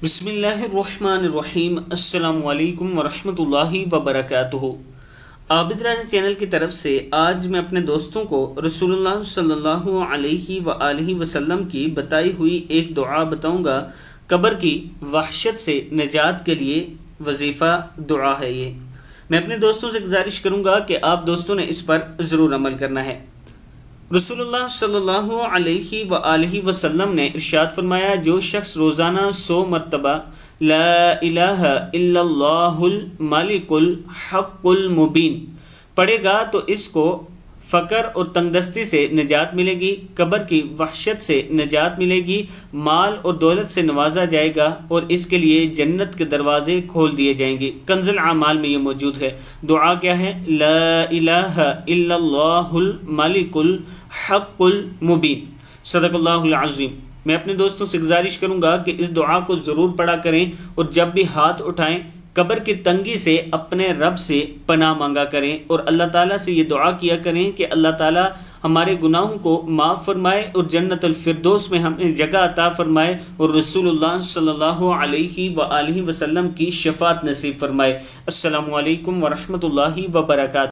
बिस्मिल्लाहिर्रहमानिर्रहीम। अस्सलामु अलैकुम वरहमतुल्लाहि वबरकातुहू। आबिद राज़ी चैनल की तरफ से आज मैं अपने दोस्तों को रसूलुल्लाह सल्लल्लाहु अलैहि वआलिहि वसल्लम की बताई हुई एक दुआ बताऊंगा। कब्र की वहशत से निजात के लिए वजीफ़ा दुआ है। ये मैं अपने दोस्तों से गुजारिश करूंगा कि आप दोस्तों ने इस पर ज़रूर अमल करना है। रसूलुल्लाह सल्लल्लाहु अलैहि वआलिहि वसल्लम ने इरशाद फरमाया, जो शख्स रोज़ाना 100 मरतबा ला इलाहा इल्लल्लाहुल मालिकुल हक़्क़ुल मुबीन पढ़ेगा तो इसको फ़क़र और तंगदस्ती से निजात मिलेगी, कब्र की वहशत से निजात मिलेगी, माल और दौलत से नवाजा जाएगा और इसके लिए जन्नत के दरवाज़े खोल दिए जाएंगे। कंज़ुल आमाल में ये मौजूद है। दुआ क्या है? ला इलाहा इल्लल्लाहुल मालिकुल हक़्क़ुल मुबीन। सदक़ल्लाहुल अज़ीम। मैं अपने दोस्तों से गुजारिश करूँगा कि इस दुआ को ज़रूर पढ़ा करें और जब भी हाथ उठाएं कब्र की तंगी से अपने रब से पनाह मांगा करें और अल्लाह ताला से ये दुआ किया करें कि अल्लाह ताला हमारे गुनाहों को माफ़ फरमाए और जन्नतुल फिरदौस में हमें जगह अता फरमाए और रसूलुल्लाह सल्लल्लाहु अलैहि वआलिहि वसल्लम की शफ़ाअत नसीब फरमाए। अस्सलामु अलैकुम वरहमतुल्लाहि वबरकातुहू।